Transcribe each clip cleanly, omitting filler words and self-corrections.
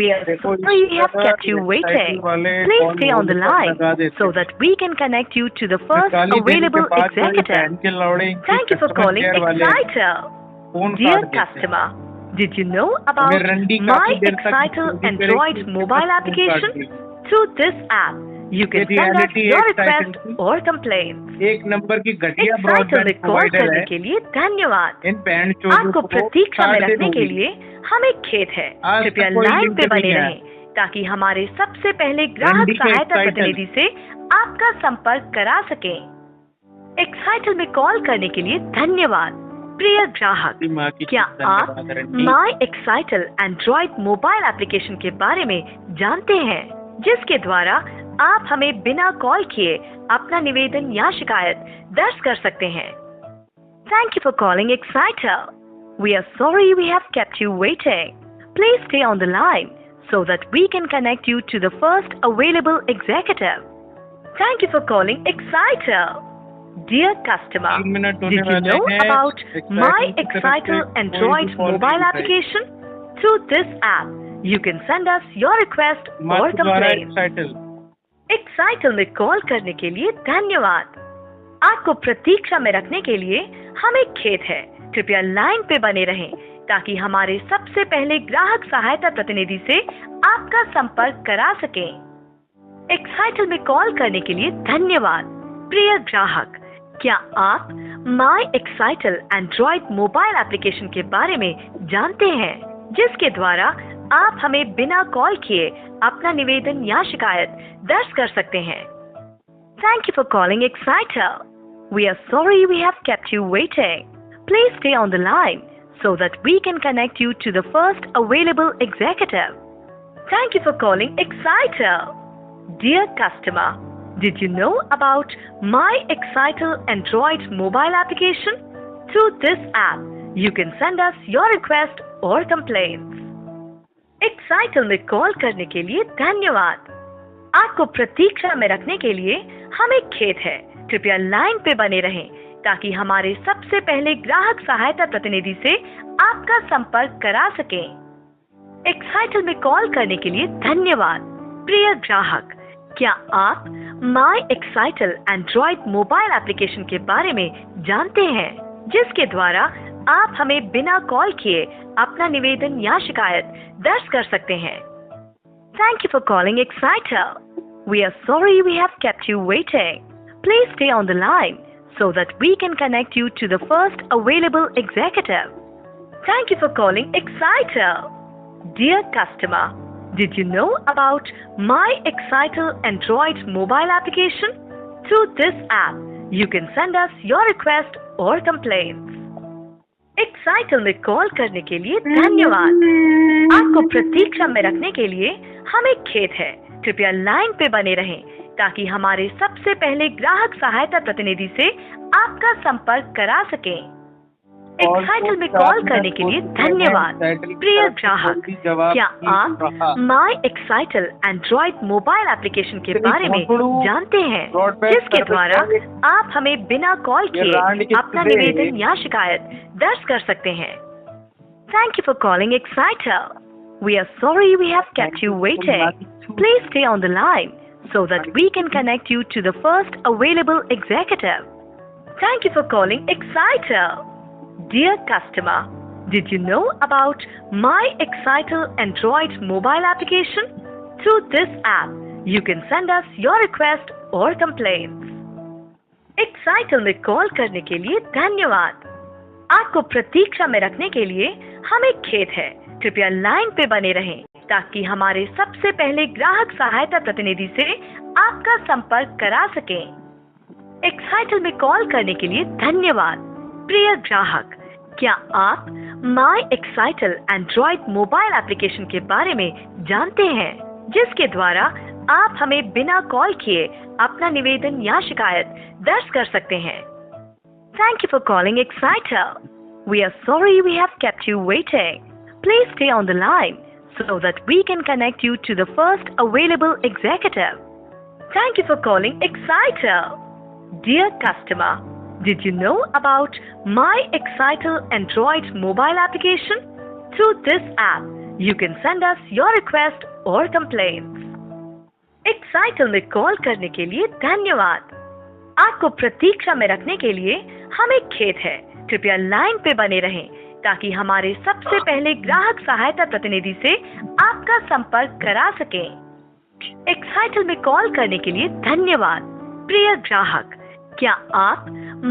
We are देखो sorry we have इस kept you cycle waiting. वाले Please call stay on the hold पर line लगा देते so हैं। that we can connect you to the first गाली देने के available बाद जो ये executive. बहन के लौड़े इनके Thank you for customer calling care वाले Exciter. फोन Dear काट देते हैं। customer, did you know हमें about रंडी My काफी देर तक Exciter हिंदी Android करेगी, mobile फोन application? काट दी। Through this app, you can ये send us reality your है request Exciter की। or complaints. एक नंबर की घटिया Exciter ब्रॉडबैंड में कॉल प्रोवाइडर करने है। के लिए धन्यवाद। इन बहन चोदों आपको को प्रतीक्षा में 4 दिन रखने हो के गई। लिए हमें खेद है। आज कृपया तक कोई लाइन लिंक पे नहीं बने आया। रहें ताकि हमारे सबसे पहले ग्राहक रंडी के सहायता Exciter। प्रतिनिधि से आपका संपर्क करा सकें। एक्साइटल में कॉल करने के लिए धन्यवाद। प्रिय ग्राहक, माँ की क्या आप धन्यवाद रंडी। माई एक्साइटल एंड्रॉइड मोबाइल एप्लीकेशन के बारे में जानते हैं, जिसके द्वारा आप हमें बिना कॉल किए अपना निवेदन या शिकायत दर्ज कर सकते हैं। Thank you for calling Exciter. We are sorry we have kept you waiting. Please stay on the line so that we can connect you to the first available executive. Thank you for calling Exciter. Dear customer, 3 minute होने did you वाले know हैं। about Exciter My की तरफ से Exciter कोई Android भी call mobile नहीं application? Through this app, you can send us your request माँ or के द्वारा complaint. Exciter। एक्साइटल में कॉल करने के लिए धन्यवाद। आपको प्रतीक्षा में रखने के लिए हमें खेद है। कृपया लाइन पे बने रहें ताकि हमारे सबसे पहले ग्राहक सहायता प्रतिनिधि से आपका संपर्क करा सकें। एक्साइटल में कॉल करने के लिए धन्यवाद। प्रिय ग्राहक, क्या आप माई एक्साइटल एंड्रॉइड मोबाइल एप्लीकेशन के बारे में जानते हैं, जिसके द्वारा आप हमें बिना कॉल किए अपना निवेदन या शिकायत दर्ज कर सकते हैं। Thank you for calling Exciter. We are sorry we have kept you waiting. Please stay on the line so that we can connect you to the first available executive. Thank you for calling Exciter. Dear customer, did you know about My Exciter Android mobile application? Through this app, you can send us your request or complaints. Excitel में call करने के लिए धन्यवाद। आपको प्रतीक्षा में रखने के लिए हमें खेद है। कृपया लाइन पे बने रहें ताकि हमारे सबसे पहले ग्राहक सहायता प्रतिनिधि से आपका संपर्क करा सकें। एक्साइटल में कॉल करने के लिए धन्यवाद। प्रिय ग्राहक, क्या आप माई एक्साइटल एंड्रॉइड मोबाइल एप्लीकेशन के बारे में जानते हैं, जिसके द्वारा आप हमें बिना कॉल किए अपना निवेदन या शिकायत दर्ज कर सकते हैं। Thank you for calling Exciter. We are sorry we have kept you waiting. Please stay on the line so that we can connect you to the first available executive. Thank you for calling Exciter. Dear customer, did you know about My Exciter Android mobile application? Through this app, you can send us your request or complaints. Excitel में call करने के लिए धन्यवाद। आपको प्रतीक्षा में रखने के लिए हमें खेद है। कृपया लाइन पे बने रहें ताकि हमारे सबसे पहले ग्राहक सहायता प्रतिनिधि से आपका संपर्क करा सकें। एक्साइटल में कॉल करने के लिए धन्यवाद। प्रिय ग्राहक, क्या आप माई एक्साइटल एंड्रॉइड मोबाइल एप्लीकेशन के बारे में जानते हैं, जिसके द्वारा आप हमें बिना कॉल किए अपना निवेदन या शिकायत दर्ज कर सकते हैं। Thank you for calling Exciter. We are sorry we have kept you waiting. Please stay on the line so that we can connect you to the first available executive. Thank you for calling Exciter. Dear customer, did you know about My Exciter Android mobile application? Through this app, you can send us your request or complaints. Exciter में call करने के लिए धन्यवाद। आपको प्रतीक्षा में रखने के लिए हमें खेद है। कृपया लाइन पे बने रहें ताकि हमारे सबसे पहले ग्राहक सहायता प्रतिनिधि से आपका संपर्क करा सकें। एक्साइटल में कॉल करने के लिए धन्यवाद। प्रिय ग्राहक, क्या आप माई एक्साइटल एंड्रॉइड मोबाइल एप्लीकेशन के बारे में जानते हैं, जिसके द्वारा आप हमें बिना कॉल किए अपना निवेदन या शिकायत दर्ज कर सकते हैं। Thank you for calling Exciter. We are sorry we have kept you waiting. Please stay on the line so that we can connect you to the first available executive. Thank you for calling Exciter. Dear customer, did you know about My Exciter Android mobile application? Through this app, You can send us your request or complaints. Excitel में call करने के लिए धन्यवाद। आपको प्रतीक्षा में रखने के लिए हमें खेद है। कृपया लाइन पे बने रहें ताकि हमारे सबसे पहले ग्राहक सहायता प्रतिनिधि से आपका संपर्क करा सकें। एक्साइटल में कॉल करने के लिए धन्यवाद। प्रिय ग्राहक, क्या आप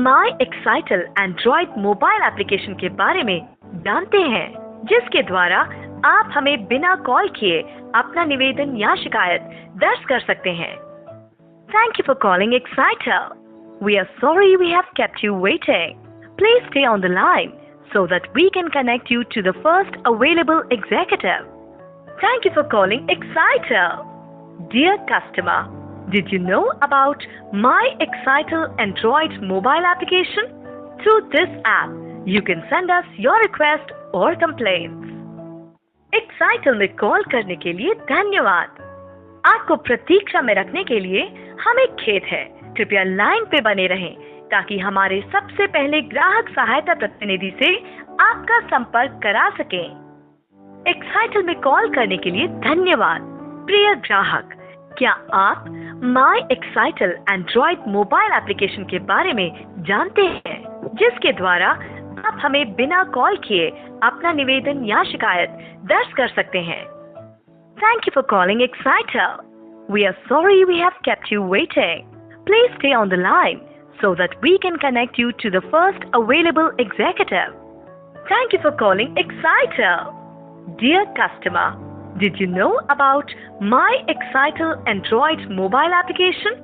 माई एक्साइटल एंड्रॉइड मोबाइल एप्लीकेशन के बारे में जानते हैं, जिसके द्वारा आप हमें बिना कॉल किए अपना निवेदन या शिकायत दर्ज कर सकते हैं। Thank you for calling Exciter. We are sorry we have kept you waiting. Please stay on the line so that we can connect you to the first available executive. Thank you for calling Exciter. Dear customer, did you know about My Exciter Android mobile application? Through this app, you can send us your request or complaints. Excitel में call करने के लिए धन्यवाद। आपको प्रतीक्षा में रखने के लिए हमें खेद है। कृपया लाइन पे बने रहें ताकि हमारे सबसे पहले ग्राहक सहायता प्रतिनिधि से आपका संपर्क करा सकें। एक्साइटल में कॉल करने के लिए धन्यवाद। प्रिय ग्राहक, क्या आप माई एक्साइटल एंड्रॉइड मोबाइल एप्लीकेशन के बारे में जानते हैं, जिसके द्वारा आप हमें बिना कॉल किए अपना निवेदन या शिकायत दर्ज कर सकते हैं। Thank you for calling Exciter. We are sorry we have kept you waiting. Please stay on the line so that we can connect you to the first available executive. Thank you for calling Exciter. Dear customer, did you know about My Exciter Android mobile application?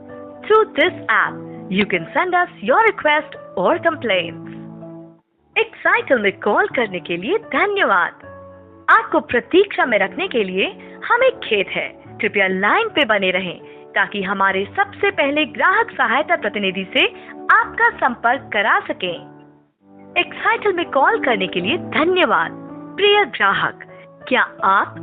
Through this app, you can send us your request or complaints. Excitel में call करने के लिए धन्यवाद। आपको प्रतीक्षा में रखने के लिए हमें खेद है। कृपया लाइन पे बने रहें ताकि हमारे सबसे पहले ग्राहक सहायता प्रतिनिधि से आपका संपर्क करा सकें। एक्साइटल में कॉल करने के लिए धन्यवाद। प्रिय ग्राहक, क्या आप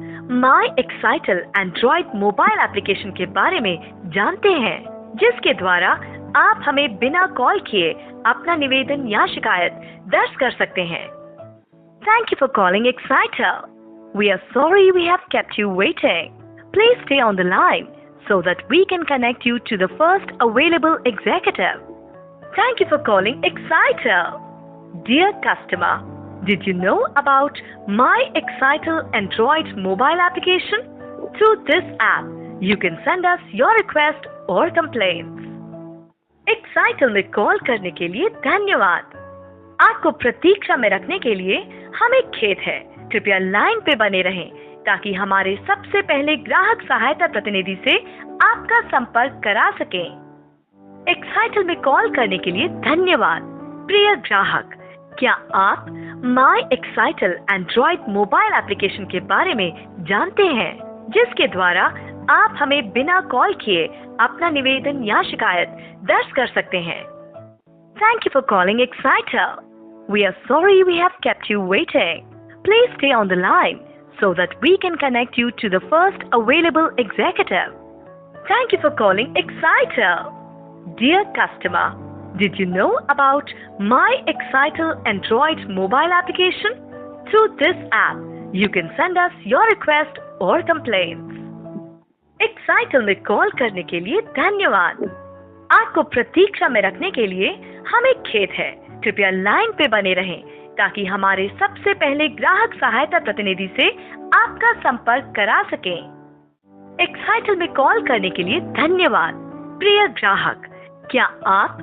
माई एक्साइटल एंड्रॉइड मोबाइल एप्लीकेशन के बारे में जानते हैं, जिसके द्वारा आप हमें बिना कॉल किए अपना निवेदन या शिकायत दर्ज कर सकते हैं। Thank you for calling Exciter. We are sorry we have kept you waiting. Please stay on the line so that we can connect you to the first available executive. Thank you for calling Exciter. Dear customer, did you know about My Exciter Android mobile application? Through this app, you can send us your request or complaints. Excitel में call करने के लिए धन्यवाद। आपको प्रतीक्षा में रखने के लिए हमें खेद है। कृपया लाइन पे बने रहें ताकि हमारे सबसे पहले ग्राहक सहायता प्रतिनिधि से आपका संपर्क करा सकें। एक्साइटल में कॉल करने के लिए धन्यवाद। प्रिय ग्राहक, क्या आप माई एक्साइटल एंड्रॉइड मोबाइल एप्लीकेशन के बारे में जानते हैं, जिसके द्वारा आप हमें बिना कॉल किए अपना निवेदन या शिकायत दर्ज कर सकते हैं। Thank you for calling Exciter. We are sorry we have kept you waiting. Please stay on the line so that we can connect you to the first available executive. Thank you for calling Exciter. Dear customer, did you know about My Exciter Android mobile application? Through this app, you can send us your request or complaints. Excitel में call करने के लिए धन्यवाद। आपको प्रतीक्षा में रखने के लिए हमें खेद है। कृपया लाइन पे बने रहें ताकि हमारे सबसे पहले ग्राहक सहायता प्रतिनिधि से आपका संपर्क करा सकें। एक्साइटल में कॉल करने के लिए धन्यवाद। प्रिय ग्राहक, क्या आप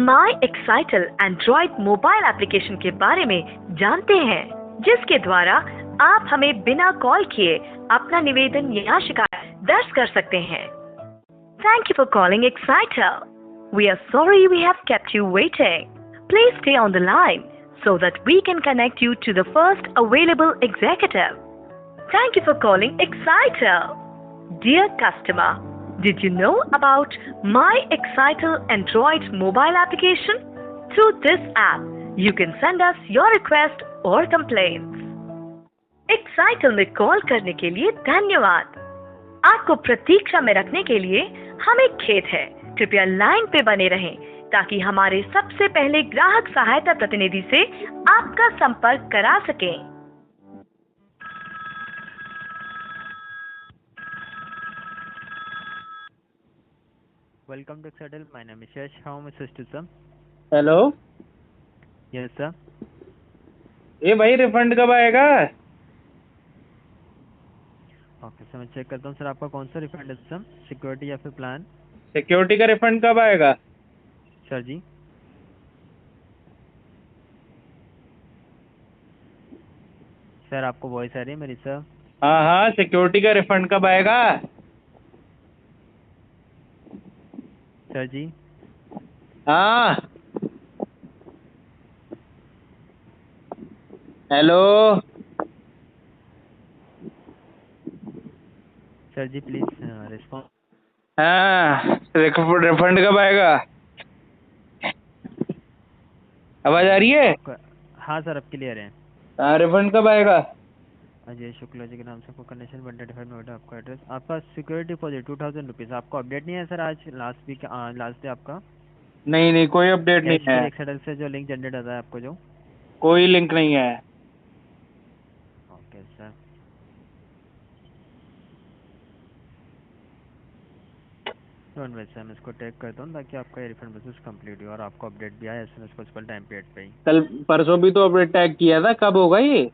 माई एक्साइटल एंड्रॉइड मोबाइल एप्लीकेशन के बारे में जानते हैं, जिसके द्वारा आप हमें बिना कॉल किए अपना निवेदन या शिकायत दर्ज कर सकते हैं। Thank you for calling Exciter. We are sorry we have kept you waiting. Please stay on the line so that we can connect you to the first available executive. Thank you for calling Exciter. Dear customer, did you know about My Exciter Android mobile application? Through this app, you can send us your request or complaints. Excitel में call करने के लिए धन्यवाद। आपको प्रतीक्षा में रखने के लिए हमें खेद है। कृपया लाइन पे बने रहें ताकि हमारे सबसे पहले ग्राहक सहायता प्रतिनिधि से आपका संपर्क करा सकें। Welcome to Excel. My name is Yash. How may I assist you, sir? Hello, Yes, sir. ये भाई रिफंड कब आएगा? ओके सर, मैं चेक करता हूँ। सर आपका कौन सा रिफंड है सर? सिक्योरिटी या फिर प्लान? सिक्योरिटी का रिफंड कब आएगा? सर जी, सर आपको वॉइस आ रही है मेरी सर? हाँ हाँ, सिक्योरिटी का रिफंड कब आएगा? सर जी, हाँ, hello, sir ji please response. हाँ, रिफंड कब आएगा? आवाज आ रही है? आपका, हाँ सर, अब क्लियर है। हाँ, रिफंड कब आएगा? अजय शुक्ला जी के नाम से आपको कंडीशन 135 नोएडा, आपका एड्रेस, आपका सिक्योरिटी डिपॉजिट 2000 रुपीज़। आपको अपडेट नहीं है सर? आज लास्ट वीक, लास्ट डे आपका नहीं नहीं, कोई अपडेट नहीं कैश है, फिर एक्सेल से जो लिंक जनरेट आता है आपको जो। कोई लिंक नहीं है। Okay sir, don't worry sir, मैं इसको टैग करता हूँ ताकि आपका रिफंड प्रोसेस कंप्लीट हो और आपको अपडेट भी आए as soon as possible time period पे ही। कल परसों भी तो अपडेट टैग किया था, कब होगा ये?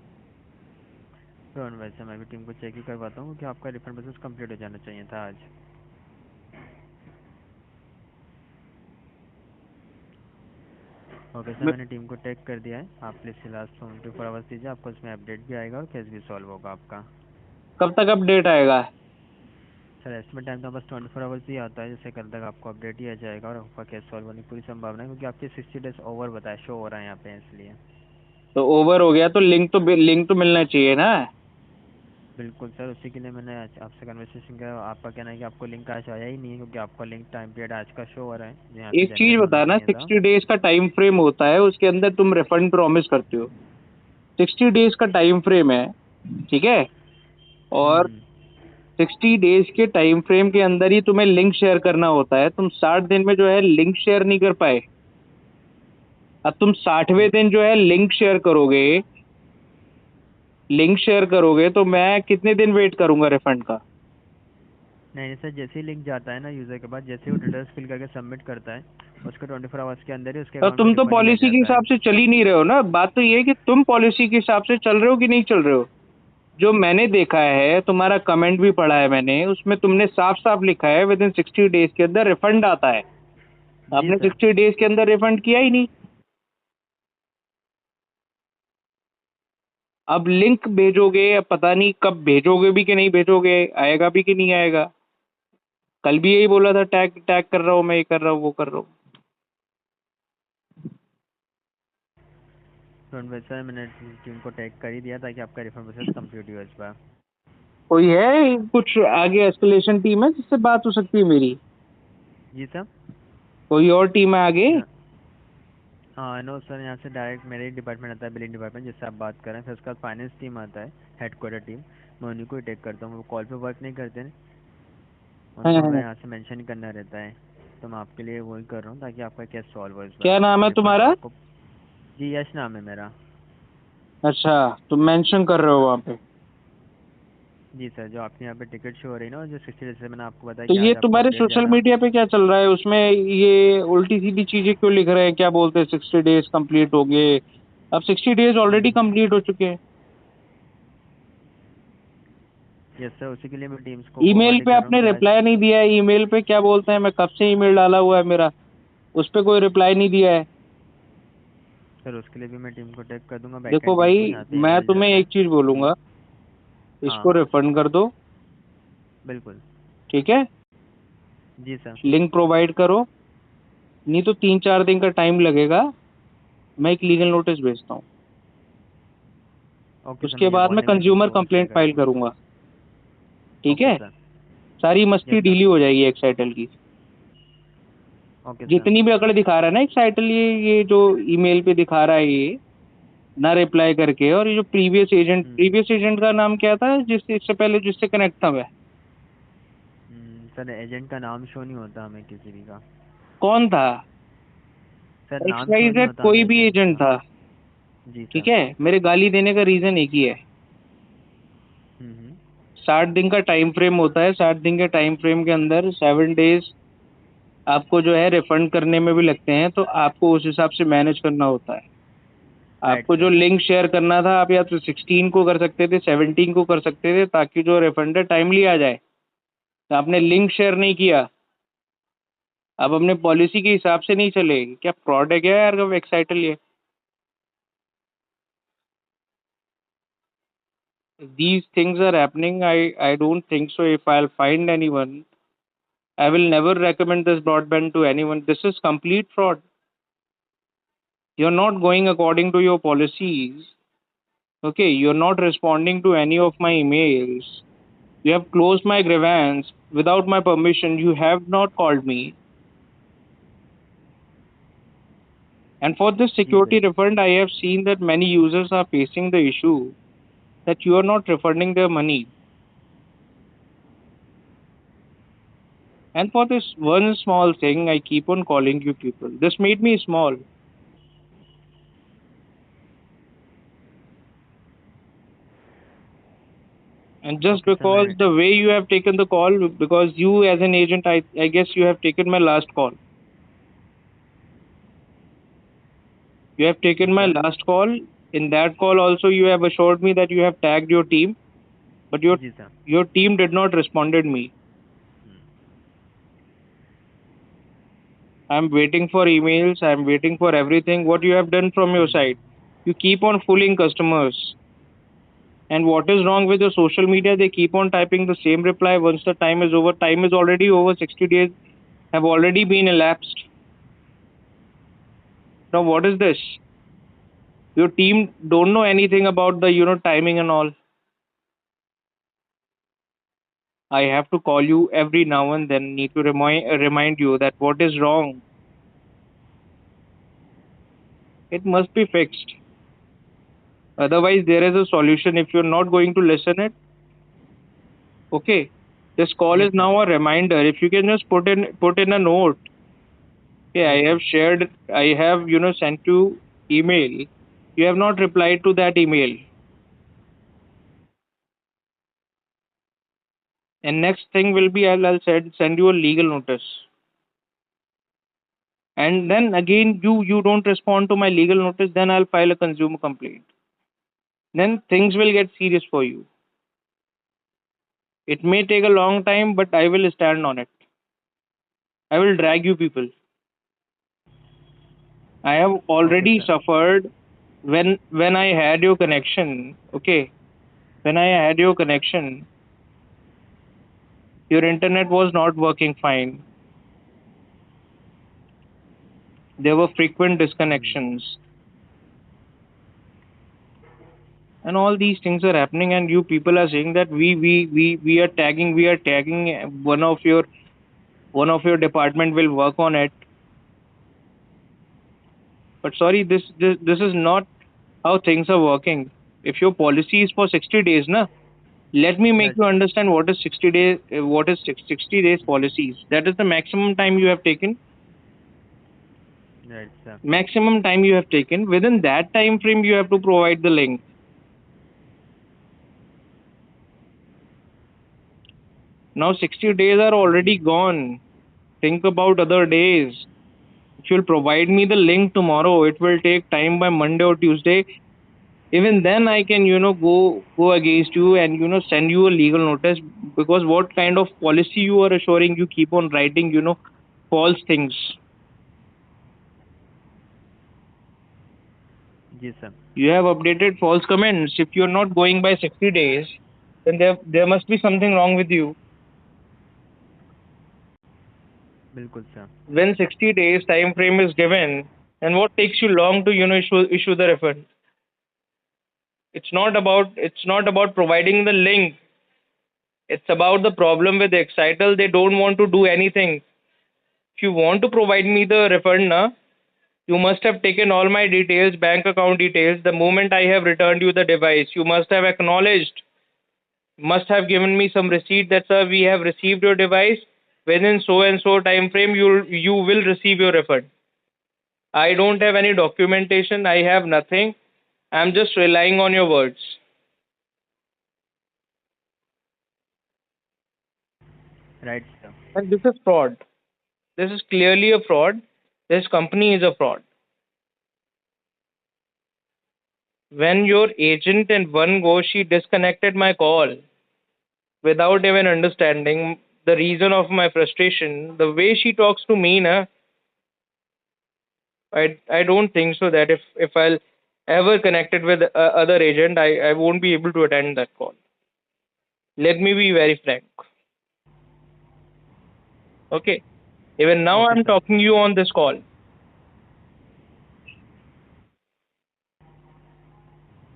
डोंट वरी सर, मैं भी टीम को चेक ही करवाता हूँ कि आपका रिफंड प्रोसेस कंप्लीट हो जाना चाहिए था आज। ओके सर, मैंने टीम को टैग कर दिया है। आप प्लीज़ लास्ट 24 आवर्स दीजिए, आपको इसमें अपडेट भी आएगा और केस भी सॉल्व होगा आपका। कब तक अपडेट आएगा? सर एस्टिमेट टाइम तो बस 24 आवर्स ही आता है, जैसे कल तक आपको अपडेट ही आ जाएगा और आपका केस सॉल्व होने की पूरी संभावना है, क्योंकि आपके 60 डेज ओवर बताया शो हो रहा है यहाँ पे, इसलिए। तो ओवर हो गया तो लिंक तो मिलना चाहिए ना। बिल्कुल सर, उसी के लिए मैंने आज आपसे कन्वर्सेशन किया। आपका कहना है कि आपको लिंक आज आया ही नहीं है, क्योंकि आपका लिंक टाइम पीरियड आज का शो हो रहा है जो यहाँ पे एक चीज जनरेट होना बता ना, चाहिए था। 60 डेज का टाइम फ्रेम होता है, उसके अंदर तुम रिफंड प्रॉमिस करते हो। 60 डेज का टाइम फ्रेम है, ठीक है? और हम्म, 60 डेज के टाइम फ्रेम के अंदर ही तुम्हें लिंक शेयर करना होता है। तुम 60 दिन में जो है लिंक शेयर नहीं कर पाए। अब तुम 60वें दिन जो है लिंक शेयर करोगे तो मैं कितने दिन वेट करूंगा रिफंड का? नहीं सर, जैसे ही लिंक जाता है ना यूज़र के पास, जैसे ही वो डिटेल्स फिल करके सबमिट करता है, उसके 24 आवर्स के अंदर ही उसके तो अकाउंट में तुम तो रिफंड ही आ पॉलिसी के जाता है। हिसाब से चल ही नहीं रहे हो ना। बात तो ये है कि तुम पॉलिसी के हिसाब से चल रहे हो कि नहीं चल रहे हो। जो मैंने देखा है, तुम्हारा कमेंट भी पढ़ा है मैंने, उसमें तुमने साफ साफ लिखा है विद इन 60 डेज के अंदर रिफंड आता है। जी आपने सर। 60 डेज के अंदर रिफंड किया ही नहीं। अब लिंक भेजोगे, अब पता नहीं कब भेजोगे भी कि नहीं भेजोगे, आएगा भी कि नहीं आएगा। कल भी यही बोला था, टैग टैग कर रहा हूँ मैं, ये कर रहा हूँ, वो कर रहा हूँ। डोंट वरी सर, मैंने टीम को टैग कर ही दिया ताकि आपका रिफंड प्रोसेस कंप्लीट हो इस बार। कोई है कुछ आगे एस्केलेशन टीम है जिससे बात हो सकती है मेरी? जी सर। कोई और टीम है आगे? हाँ नो सर, यहाँ से डायरेक्ट मेरे ही डिपार्टमेंट आता है, बिलिंग डिपार्टमेंट, जिससे आप बात कर रहे हैं। फिर उसके बाद फाइनेंस टीम आता है, हेडक्वार्टर टीम। मैं उन्हीं को ही टेक करता हूँ, वो कॉल पे वर्क नहीं करते हैं, उनको हमें यहाँ से मेंशन करना रहता है। तो मैं आपके लिए वही कर रहा हूँ ताकि आपका केस सॉल्व हो इस बार। क्या नाम है रिफंड तुम्हारा? आपको। जी यश नाम है मेरा। अच्छा, तुम मेंशन कर रहे हो वहाँ पे? जी सर, जो आपके यहाँ पे टिकट शो हो रही है ना, जो 60 जैसे मैंने आपको बताया तो कि ये आज आपको तुम्हारे अपडेट सोशल जाना। मीडिया पे क्या चल रहा है? उसमें ये उल्टी सीधी चीजें क्यों लिख रहे हैं? क्या बोलते हैं 60 डेज कंप्लीट हो गए? अब 60 डेज ऑलरेडी कंप्लीट हो चुके हैं। यस सर, उसी के लिए मैं टीम्स को ईमेल फॉरवर्ड ही पे कर रहा हूँ आपने कि आज। रिप्लाई नहीं दिया है। ईमेल पे क्या बोलते हैं, मैं कब से ईमेल डाला हुआ है मेरा, उस पे कोई रिप्लाई नहीं दिया है। सर उसके लिए भी मैं टीम को टैग कर दूंगा, देखो बैकएंड टीम को, भाई, जहाँ पे मैं ईमेल तुम्हें जाता है। एक चीज जी। बोलूंगा, इसको हाँ रिफंड कर दो, बिल्कुल। ठीक है? जी सर। लिंक प्रोवाइड करो, नहीं तो 3-4 दिन का टाइम लगेगा। मैं एक लीगल नोटिस भेजता हूँ, ओके सर, उसके मैं ये बाद मैं वार्निंग भी टीम कंज्यूमर को शेयर कंप्लेंट कर फाइल दूंगा। करूंगा, ठीक ओके है? सर। सारी मस्ती यस सर। डीली हो जाएगी एक्साइटल की। Okay sir. जितनी भी अकड़ दिखा रहा है ना एक्साइटल, ये जो ईमेल पे दिखा रहा है, ये ना रिप्लाई करके, और ये जो प्रीवियस एजेंट का नाम क्या था जिससे इससे पहले जिससे कनेक्ट था मैं? सर एजेंट का नाम शो नहीं होता हमें किसी भी का। कौन था? सर एक्स नाम शो वाई नहीं जेड होता कोई हमें भी एजेंट एजेंट का। था, जी ठीक सर। है? मेरे गाली देने का रीजन एक ही है। हम्म। 60 दिन का टाइम फ्रेम होता है, 60 दिन के टाइम फ्रेम के अंदर 7 डेज आपको जो है रिफंड करने में भी लगते हैं, तो आपको उस हिसाब से मैनेज करना होता है। राइट आपको जो सर। लिंक शेयर करना था, आप या तो 16 को कर सकते थे, 17 को कर सकते थे, ताकि जो रिफंड है टाइमली आ जाए। तो आपने लिंक शेयर नहीं किया, आप अपने पॉलिसी के हिसाब से नहीं चले। क्या फ्रॉड है क्या यार एक्साइटल ये? These things are happening. I don't think so. If I'll find anyone, I will never recommend this broadband to anyone. This is complete fraud. You're not going according to your policies. Okay, you're not responding to any of my emails. You have closed my grievance without my permission. You have not called me. And for this जी security sir. refund, I have seen that many users are facing the issue that you are not refunding their money. And for this one small thing, I keep on calling you people. This made me small. And just okay sir, because मैं the way you have taken the call, because you as an agent, I guess you have taken my last call. You have जी taken my sir. last call. In that call also, you have assured me that you have tagged your team, but जी sir. your team did not responded me. I'm waiting for emails. I'm waiting for everything. What you have done from your side? You keep on fooling customers. And what is wrong with the social media? They keep on typing the same reply once the time is over. Time is already over. 60 days have already been elapsed. Now what is this? Your team don't know anything about the timing and all. I have to call you every now and then. Need to remind you that what is wrong. It must be fixed. Otherwise, there is a solution. If you're not going to listen it, okay. This call yes is sir. now a reminder. If you can just put in a note. Okay, yes I have sir. shared. I have sent you email. You have not replied to that email. And next thing will be I'll send you a legal notice. And then again you don't respond to my legal notice, then I'll file a consumer complaint. Then things will get serious for you. It may take a long time, but I will stand on it. I will drag you people. I have okay already sir. suffered when I had your connection. Okay, when I had your connection, your internet was not working fine. There were frequent disconnections, and all these things are happening. And you people are saying that we are tagging one of your department will work on it. But sorry, this is not how things are working. If your policy is for 60 days, na, let me make right you sir. understand what is 60 days. What is 60 days policies? That is the maximum time you have taken. Right sir. Maximum time you have taken. Within that time frame, you have to provide the link. Now 60 days are जी। already gone. Think about other days. If you'll provide me the link tomorrow, it will take time by Monday or Tuesday. Even then I can go against you and send you a legal notice, because what kind of policy you are assuring? You keep on writing false things. जी sir. You have updated false comments. If you're not going by 60 days, then there must be something wrong with you. बिल्कुल sir. When 60 days time frame is given, and what takes you long to issue the refund? It's not about providing the link. It's about the problem with Excitel. They don't want to do anything. If you want to provide me the refund, na, you must have taken all my details, bank account details, the moment I have returned you the device. You must have acknowledged, must have given me some receipt that, sir, we have received your device. Within so and so time frame, you will receive your refund. I don't have any documentation. I have nothing. I'm just relying on your words. Right sir. And this is fraud. This is clearly a fraud. This company is a fraud. When your agent in one go, she disconnected my call without even understanding the reason of my frustration. The way she talks to me, na, I don't think so that if I'll ever connected with other agent, I won't be able to attend that call. Let me be very frank. Okay. Even now Okay, I'm sir. talking you on this call.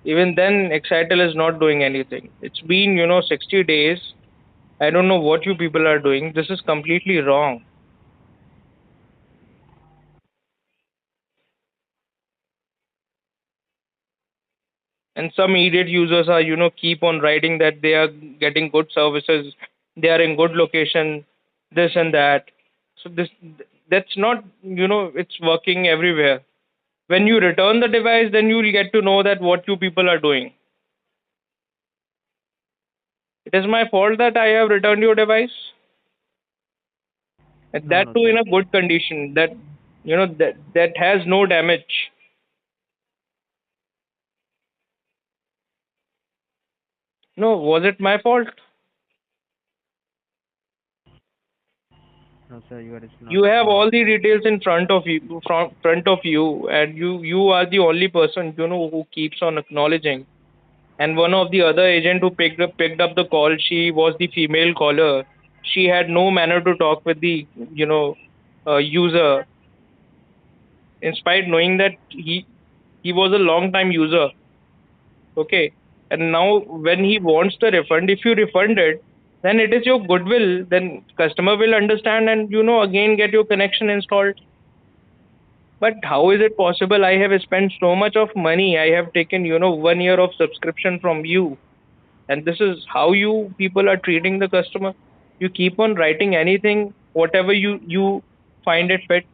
Even then, Excitel is not doing anything. It's been, 60 days. I don't know what you people are doing. This is completely wrong. And some idiot users are, keep on writing that they are getting good services, they are in good location, this and that. So that's not, it's working everywhere. When you return the device, then you will get to know that what you people are doing. It is my fault that I have returned your device, and No, that no, too sir. in a good condition, that that has no damage. No, was it my fault? No, sir, you are it's not You have fault. all the details in front of you, and you are the only person who keeps on acknowledging. And one of the other agent who picked up the call, she was the female caller. She had no manner to talk with the user, in spite knowing that he was a long time user. Okay. And now when he wants the refund, if you refund it, then it is your goodwill. Then customer will understand and again get your connection installed. But how is it possible? I have spent so much of money. I have taken 1 year of subscription from you, and this is how you people are treating the customer. You keep on writing anything, whatever you find it fit.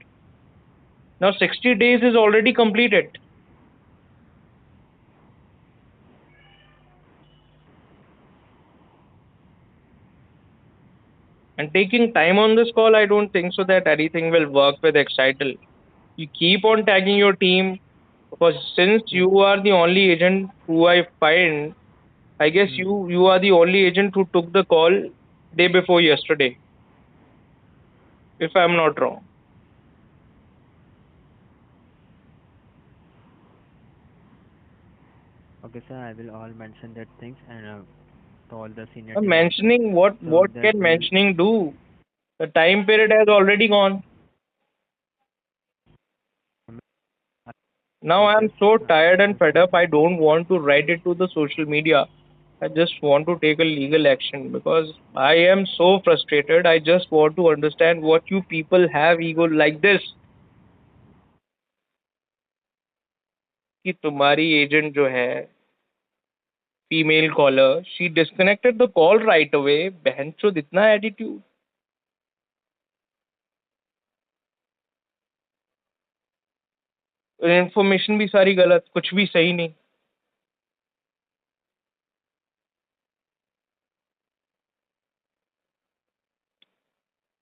Now 60 days is already completed. And taking time on this call, I don't think so that anything will work with Excitel. You keep on tagging your team, because since Hmm. you are the only agent who I find, I guess Hmm. you are the only agent who took the call day before yesterday, if I'm not wrong. Okay, sir, I will all mention that things and to all the senior team also. Mentioning what So what that can will mentioning do? The time period has already gone. Now I'm process. so tired and Just fed up. I don't want to write it to the social media. I just want to take a legal action because I am so frustrated. I just want to understand what you people have ego like this. कि तुम्हारी agent जो है female collar, she disconnected the call right away. बहन चोद इतना attitude. Information भी सारी गलत, कुछ भी सही नहीं.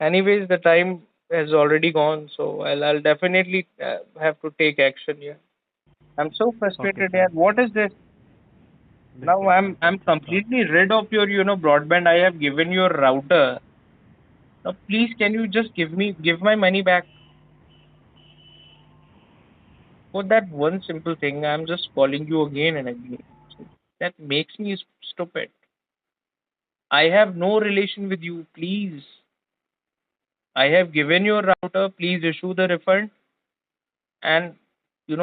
Anyways, the time has already gone, so I'll definitely have to take action here. I'm so okay, frustrated sir. here. What is this? Now बिल्कुल sir I'm completely rid of your broadband. I have given your router. Now please, can you just give my money back for that one simple thing? I'm just calling you again and again. That makes me stupid. I have no relation with you. Please, I have given your router. Please issue the refund. And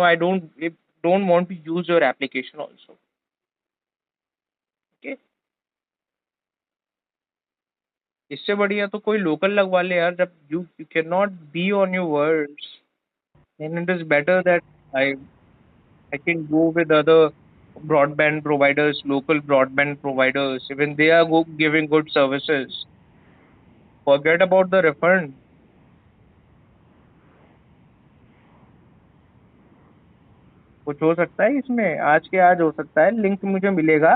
I don't want to use your application also. Okay. इससे बढ़िया तो कोई local लगवा ले यार. जब you cannot be on your words, then it is better that I can go with other broadband providers, local broadband providers. Even they are giving good services. Forget about the refund. कुछ हो सकता है इसमें, आज के आज हो सकता है. लिंक मुझे मिलेगा.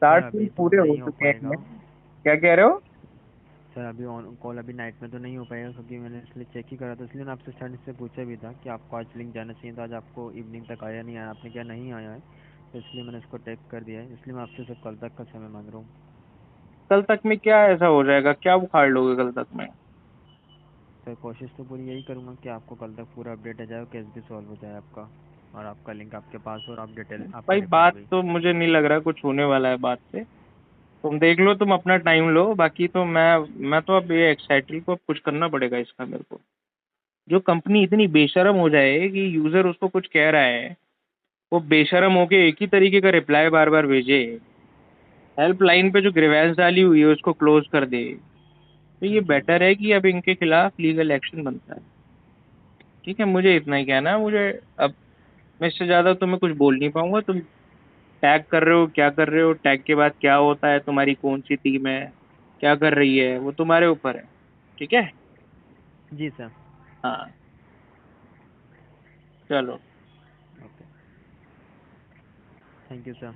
सर 60 दिन अभी तो पूरे हो नहीं हो चुके हैं पाएगा. इसमें. क्या कह रहे हो? सर अभी ऑन कॉल अभी नाइट में तो नहीं हो पाएगा, क्योंकि मैंने इसलिए चेक ही करा था, इसलिए मैं आपसे स्टार्टिंग से पूछा भी था कि आपको आज लिंक जाना चाहिए, तो आज आपको इवनिंग तक आया नहीं आया, आपने क्या नहीं आया है, तो इसलिए मैंने इसको टेक कर दिया है, इसलिए मैं आपसे सिर्फ कल तक का समय मांग रहा हूँ। कल तक में क्या ऐसा हो जाएगा, क्या उखाड़ लोगे कल तक में? सर कोशिश तो पूरी यही करूँगा कि आपको कल तक पूरा अपडेट आ जाए, केस भी सॉल्व हो जाए आपका, और आपका लिंक आपके पास हो, और आप डिटेल आपका भाई रिपोर्ट बात भी। तो मुझे नहीं लग रहा कुछ होने वाला है बात से। तुम देख लो, तुम अपना टाइम लो, बाकी तो मैं तो अब ये एक्साइटल को अब कुछ करना पड़ेगा इसका मेरे को। जो कंपनी इतनी बेशर्म हो जाए कि यूजर उसको कुछ कह रहा है, वो बेशर्म होके एक ही तरीके का रिप्लाई बार बार भेजे, हेल्पलाइन पे जो ग्रीवेंस डाली हुई है उसको क्लोज कर दे, तो ये जी। बेटर है कि अब इनके खिलाफ लीगल एक्शन बनता है। ठीक है, मुझे इतना ही कहना है। मुझे अब मैं इससे ज़्यादा तुम्हें कुछ बोल नहीं पाऊंगा। तुम टैग कर रहे हो, क्या कर रहे हो, टैग के बाद क्या होता है, तुम्हारी कौन सी टीम है, क्या कर रही है, वो तुम्हारे ऊपर है। ठीक है। जी सर। हाँ, चलो। ओके। Thank you sir.